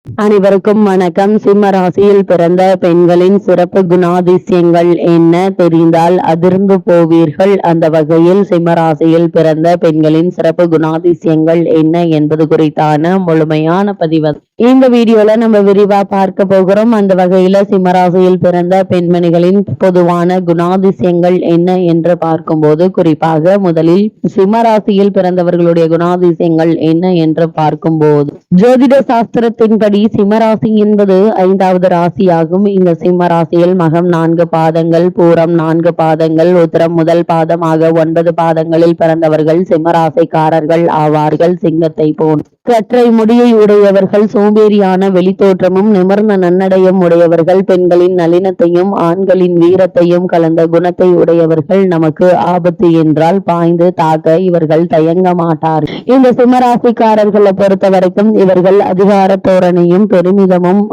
அனைவருக்கும் வணக்கம். சிம்ம ராசியில் பிறந்த பெண்களின் சிறப்பு குணாதிசயங்கள் என்ன தெரிந்தால் அதிர்ந்து போவீர்கள். அந்த வகையில் சிம்ம ராசியில் பிறந்த பெண்களின் சிறப்பு குணாதிசயங்கள் என்ன என்பது குறித்தான முழுமையான பதிவு இந்த வீடியோல நம்ம விரிவா பார்க்க போகிறோம். அந்த வகையில சிம்ம ராசியில் பிறந்த பெண்மணிகளின் பொதுவான குணாதிசயங்கள் என்ன என்று பார்க்கும்போது, குறிப்பாக முதலில் சிம்ம ராசியில் பிறந்தவர்களுடைய குணாதிசயங்கள் என்ன என்று பார்க்கும்போது, ஜோதிட சாஸ்திரத்தின்படி சிம்மராசி என்பது 5வது ராசியாகும். இந்த சிம்ம ராசியில் மகம் 4 பாதங்கள், பூரம் 4 பாதங்கள், உத்திரம் முதல் பாதமாக 9 பாதங்களில் பிறந்தவர்கள் சிம்மராசிக்காரர்கள் ஆவார்கள். சிங்கத்தை போன்ற கற்றை முடியை உடையவர்கள், சோம்பேறியான வெளித்தோற்றமும் நிமிர்ந்த நன்னடையும் உடையவர்கள், பெண்களின் நளினத்தையும் ஆண்களின் வீரத்தையும் கலந்த குணத்தை உடையவர்கள். நமக்கு ஆபத்து என்றால் பாய்ந்து தாக்க இவர்கள் தயங்க மாட்டார். இந்த சிம்மராசிக்காரர்களை பொறுத்த வரைக்கும் இவர்கள் அதிகார தோரணையும் பெருமிதமும்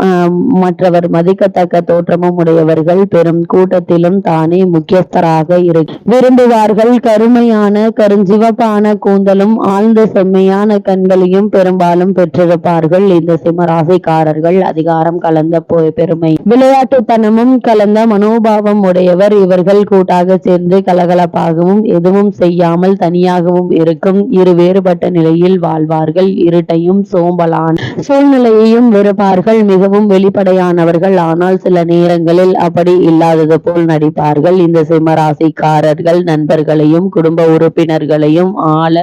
மற்றவர் மதிக்கத்தக்க தோற்றமும் உடையவர்கள். பெரும் கூட்டத்திலும் தானே முக்கியஸ்தராக விரும்புவார்கள். கருமையான கருஞ்சிவப்பான கூந்தலும் ஆழ்ந்த செம்மையான கண்களையும் பெரும்பாலும் பெற்றிருப்பார்கள். இந்த சிம்மராசிக்காரர்கள் அதிகாரம் கலந்த பெருமை, விளையாட்டுத்தனமும் கலந்த மனோபாவம் உடையவர். இவர்கள் கூட்டாக சேர்ந்து கலகலப்பாகவும் எதுவும் செய்யாமல் தனியாகவும் இருக்கும் இரு வேறுபட்ட நிலையில் வாழ்வார்கள். இருட்டையும் சோம்பலான சூழ்நிலையையும் வெறுப்பார்கள். மிகவும் வெளிப்படையானவர்கள், ஆனால் சில நேரங்களில் அப்படி இல்லாதது போல் நடிப்பார்கள். இந்த சிம்மராசிக்காரர்கள் நண்பர்களையும் குடும்ப உறுப்பினர்களையும் ஆள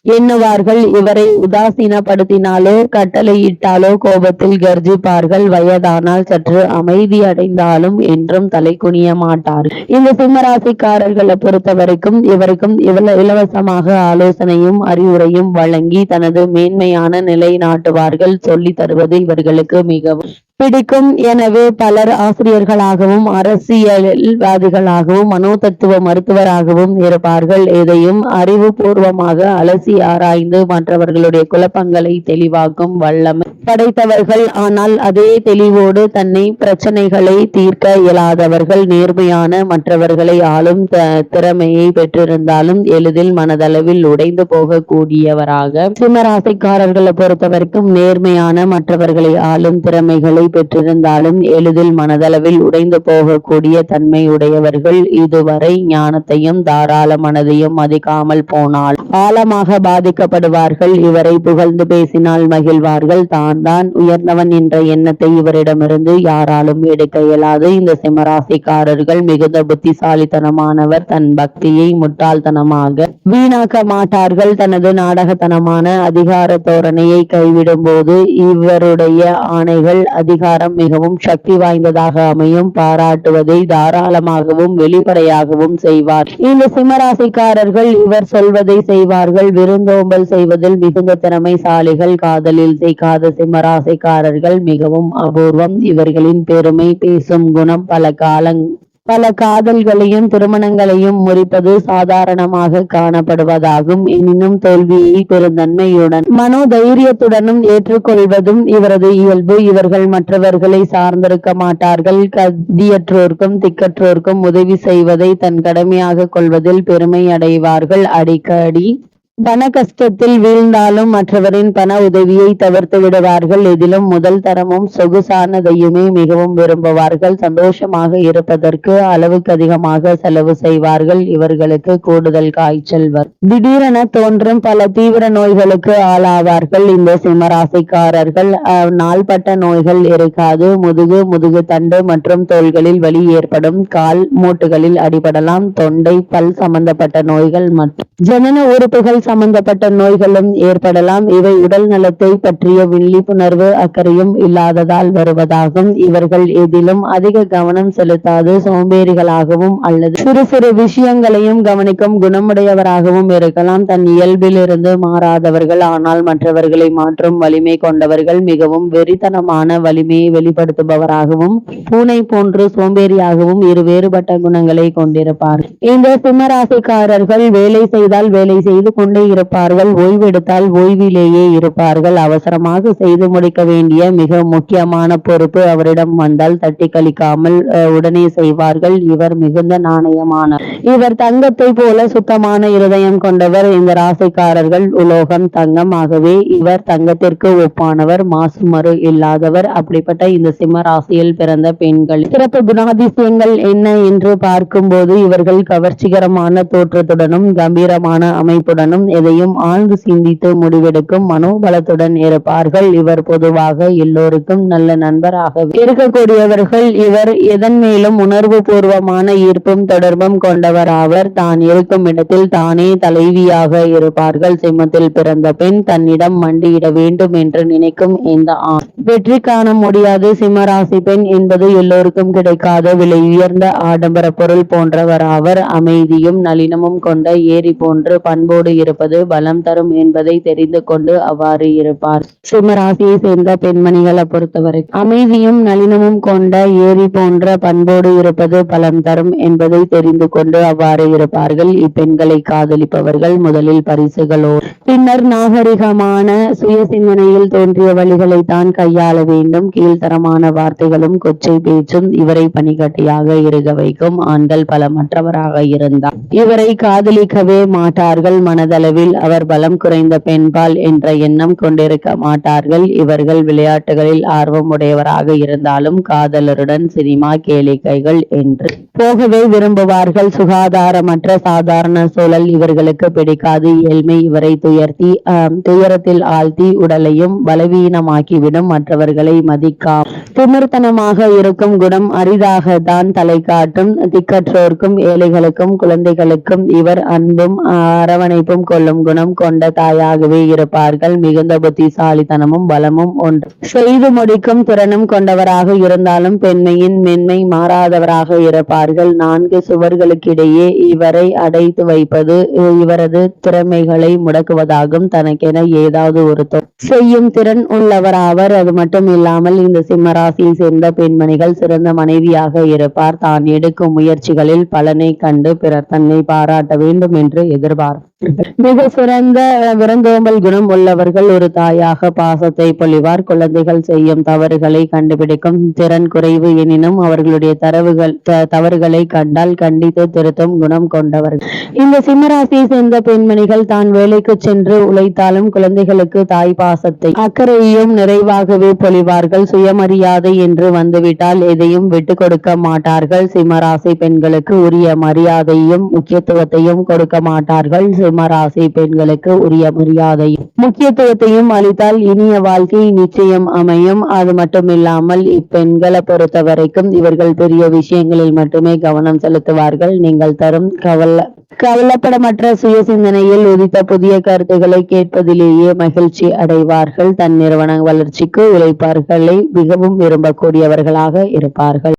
எண்ணுவார்கள். இவரை உதாசீனப்படுத்தினாலோ கட்டளையிட்டாலோ கோபத்தில் கர்ஜிப்பார்கள். வயதானால் சற்று அமைதி அடைந்தாலும் என்றும் தலை குனிய மாட்டார். இந்த சிம்மராசிக்காரர்களை பொறுத்த வரைக்கும் இவருக்கும் இலவசமாக ஆலோசனையும் அறிவுரையும் வழங்கி தனது மேன்மையான நிலை நாட்டுவார்கள். சொல்லி தருவது இவர்களுக்கு மிகவும் பிடிக்கும். எனவே பலர் ஆசிரியர்களாகவும் அரசியல்வாதிகளாகவும் மனோதத்துவ மருத்துவராகவும் இருப்பார்கள். எதையும் அறிவுபூர்வமாக அலசி ஆராய்ந்து மற்றவர்களுடைய குழப்பங்களை தெளிவாக்கும் வல்லமை படைத்தவர்கள். ஆனால் அதே தெளிவோடு தன்னை பிரச்சனைகளை தீர்க்க இயலாதவர்கள். நேர்மையான மற்றவர்களை ஆளும் திறமையை பெற்றிருந்தாலும் எளிதில் மனதளவில் உடைந்து போகக்கூடியவராக சிம்மராசிக்காரர்களை பொறுத்தவரைக்கும் நேர்மையான மற்றவர்களை ஆளும் திறமைகளை பெற்றிருந்தாலும் எளிதில் மனதளவில் உடைந்து போகக்கூடிய தன்மையுடையவர்கள். இதுவரை ஞானத்தையும் தாராள மனதையும் மதிக்காமல் போனால் ஆழமாக பாதிக்கப்படுவார்கள். இவரை புகழ்ந்து பேசினால் மகிழ்வார்கள். தான் உயர்ந்தவன் என்ற எண்ணத்தை இவரிடமிருந்து யாராலும் எடுக்க இயலாது. இந்த சிம்மராசிக்காரர்கள் மிகுந்த புத்திசாலித்தனமானவர். தன் பக்தியை முட்டாள்தனமாக வீணாக்க மாட்டார்கள். தனது நாடகத்தனமான அதிகார தோரணையை கைவிடும் போது இவருடைய ஆணைகள் அதிகாரம் மிகவும் சக்தி வாய்ந்ததாக அமையும். பாராட்டுவதை தாராளமாகவும் வெளிப்படையாகவும் செய்வார். இந்த சிம்மராசிக்காரர்கள் இவர் சொல்வதை செய்வார்கள். விருந்தோம்பல் செய்வதில் மிகுந்த திறமைசாலிகள். காதலில் செய்காத சிம்மராசிக்காரர்கள் மிகவும் அபூர்வம். இவர்களின் பெருமை பேசும் குணம் பல காதல்களையும் திருமணங்களையும் முறிப்பது சாதாரணமாக காணப்படுவதாகும். எனினும் தோல்வியை பெருந்தன்மையுடன் மனோதைரியத்துடனும் ஏற்றுக்கொள்வதும் இவரது இயல்பு. இவர்கள் மற்றவர்களை சார்ந்திருக்க மாட்டார்கள். கதியற்றோர்க்கும் திக்கற்றோர்க்கும் உதவி செய்வதை தன் கடமையாக கொள்வதில் பெருமை அடைவார்கள். அடிக்கடி பண கஷ்டத்தில் வீழ்ந்தாலும் மற்றவரின் பண உதவியை தவிர்த்து விடுவார்கள். இதிலும் முதல் தரமும் சொகுசானதையுமே மிகவும் விரும்புவார்கள். சந்தோஷமாக இருப்பதற்கு அளவுக்கு அதிகமாக செலவு செய்வார்கள். இவர்களுக்கு கூடுதல் காய்ச்சல் வரும். திடீரென தோன்றும் பல தீவிர நோய்களுக்கு ஆளாவார்கள். இந்த சிம்மராசிக்காரர்கள் நாள்பட்ட நோய்கள் இருக்காது. முதுகு தண்டு மற்றும் தோள்களில் வலி ஏற்படும். கால் மூட்டுகளில் அடிபடலாம். தொண்டை பல் சம்பந்தப்பட்ட நோய்கள் மற்றும் ஜனன உறுப்புகள் சம்பந்தப்பட்ட நோய்களும் ஏற்படலாம். இவை உடல் நலத்தை பற்றிய விழிப்புணர்வு அக்கறையும் இல்லாததால் வருவதாகும். இவர்கள் எதிலும் அதிக கவனம் செலுத்தாது சோம்பேறிகளாகவும் அல்லது சிறு சிறு விஷயங்களையும் கவனிக்கும் குணமுடையவராகவும் இருக்கலாம். தன் இயல்பிலிருந்து மாறாதவர்கள், ஆனால் மற்றவர்களை மாற்றும் வலிமை கொண்டவர்கள். மிகவும் வெறித்தனமான வலிமையை வெளிப்படுத்துபவராகவும் பூனை போன்று சோம்பேறியாகவும் இரு வேறுபட்ட குணங்களை கொண்டிருப்பார். இந்த சிம்மராசிக்காரர்கள் வேலை செய்த செய்தால் வேலை செய்து கொண்டே இருப்பார்கள், ஓய்வெடுத்தால் ஓய்விலேயே இருப்பார்கள். அவசரமாக செய்து முடிக்க வேண்டிய மிக முக்கியமான பொறுப்பு அவரிடம் வந்தால் தட்டி கழிக்காமல் உடனே செய்வார்கள். இவர் மிகுந்த நாணயமானவர். இவர் தங்கத்தை போல சுத்தமான இருதயம் கொண்டவர். இந்த ராசிக்காரர்கள் உலோகம் தங்கம். ஆகவே இவர் தங்கத்திற்கு ஒப்பானவர், மாசுமறு இல்லாதவர். அப்படிப்பட்ட இந்த சிம்ம ராசியில் பிறந்த பெண்கள் சிறப்பு குணாதிசயங்கள் என்ன என்று பார்க்கும்போது, இவர்கள் கவர்ச்சிகரமான தோற்றத்துடனும் கம்பீரமான அமைப்புடனும் எதையும் ஆழ்ந்து சிந்தித்து முடிவெடுக்கும் மனோபலத்துடன் இருப்பார்கள். இவர் பொதுவாக எல்லோருக்கும் நல்ல நண்பராக இருக்கக்கூடியவர்கள். இவர் எதன் மேலும் உணர்வு பூர்வமான ஈர்ப்பும் தொடர்பும் கொண்டவராவர். தான் இருக்கும் இடத்தில் தானே தலைவியாக இருப்பார்கள். சிம்மத்தில் பிறந்த பெண் தன்னிடம் மண்டியிட வேண்டும் என்று நினைக்கும் இந்த ஆண் வெற்றி காண முடியாது. சிம்மராசி பெண் என்பது எல்லோருக்கும் கிடைக்காத விலை உயர்ந்த ஆடம்பர பொருள் போன்றவராவர். அமைதியும் நளினமும் கொண்ட ஏரி போன்று பண்போடு இருப்பது பலம் தரும் என்பதை தெரிந்து கொண்டு அவ்வாறு இருப்பார். சிம்மராசியை சேர்ந்த பெண்மணிகளை பொறுத்தவரை அமைதியும் நளினமும் கொண்ட ஏரி போன்ற பண்போடு இருப்பது பலம் தரும் என்பதை தெரிந்து கொண்டு அவ்வாறு இருப்பார்கள். இப்பெண்களை காதலிப்பவர்கள் முதலில் பரிசுகளோ பின்னர் நாகரிகமான சுய சிந்தனையில் தோன்றிய வழிகளை தான் கையாள வேண்டும். கீழ்த்தரமான வார்த்தைகளும் கொச்சை பேச்சும் இவரை பனிக்கட்டியாக இருக வைக்கும். ஆண்கள் பலமற்றவராக இருந்தார் இவரை காதலிக்கவே மாட்டார்கள். மனதளவில் அவர் பலம் குறைந்த பெண்பால் என்ற எண்ணம் கொண்டிருக்க மாட்டார்கள். இவர்கள் விளையாட்டுகளில் ஆர்வம் உடையவராக இருந்தாலும் காதலருடன் சினிமா கேளிக்கைகள் என்று போகவே விரும்புவார்கள். சுகாதாரமற்ற சாதாரண சூழல் இவர்களுக்கு பிடிக்காது. ஏழ்மை இவரை துயரத்தில் ஆழ்த்தி உடலையும் பலவீனமாக்கிவிடும். மற்றவர்களை மதிக்காம திமிர்த்தனமாக இருக்கும் குணம் அரிதாகத்தான் தலை காட்டும். திக்கற்றோர்க்கும் ஏழைகளுக்கும் குழந்தைகளுக்கும் இவர் அன்பும் அரவணைப்பும் கொள்ளும் குணம் கொண்ட தாயாகவே இருப்பார்கள். மிகுந்த புத்திசாலித்தனமும் பலமும் ஒன்று செய்து முடிக்கும் திறனும் கொண்டவராக இருந்தாலும் பெண்மையின் மென்மை மாறாதவராக இருப்பார்கள். 4 சுவர்களுக்கிடையே இவரை அடைத்து வைப்பது இவரது திறமைகளை முடக்குவதாகும். தனக்கென ஏதாவது ஒரு செய்யும் திறன் உள்ளவராவர். அது மட்டும் இல்லாமல் இந்த சிம்ம ராசியை சேர்ந்த பெண்மணிகள் சிறந்த மனைவியாக இருப்பார். தான் எடுக்கும் முயற்சிகளில் பலனை கண்டு பிறர் தன்னை பாராட்ட வேண்டும் என்று எதிர்பார்ப்பார். மிக சிறந்த விருந்தோம்பல் குணம் உள்ளவர்கள். ஒரு தாயாக பாசத்தை பொழிவார். குழந்தைகள் செய்யும் தவறுகளை கண்டுபிடிக்கும் திறன் குறைவு எனினும் அவர்களுடைய தவறுகளை கண்டால் கண்டித்து திருத்தும் குணம் கொண்டவர்கள். இந்த சிம்மராசியை சேர்ந்த பெண்மணிகள் தான் வேலைக்கு சென்று உழைத்தாலும் குழந்தைகளுக்கு தாய் பாசத்தை அக்கறையும் நிறைவாகவே பொழிவார்கள். சுயமரியாதை என்று வந்துவிட்டால் எதையும் விட்டு கொடுக்க மாட்டார்கள். சிம்மராசி பெண்களுக்கு உரிய மரியாதையும் முக்கியத்துவத்தையும் கொடுக்க மாட்டார்கள். சிம்மராசி பெண்களுக்கு உரிய மரியாதையும் முக்கியத்துவத்தையும் அளித்தால் இனிய வாழ்க்கை நிச்சயம் அமையும். அது மட்டுமில்லாமல் இப்பெண்களை பொறுத்த வரைக்கும் இவர்கள் பெரிய விஷயங்களில் மட்டுமே கவனம் செலுத்துவார்கள். நீங்கள் தரும் கவலைப்படமற்ற சுய சிந்தனையில் உதித்த புதிய கருத்துக்களை கேட்பதிலேயே மகிழ்ச்சி அடைவார்கள். தன் நிறுவன வளர்ச்சிக்கு உழைப்பார்களை மிகவும் விரும்பக்கூடியவர்களாக இருப்பார்கள்.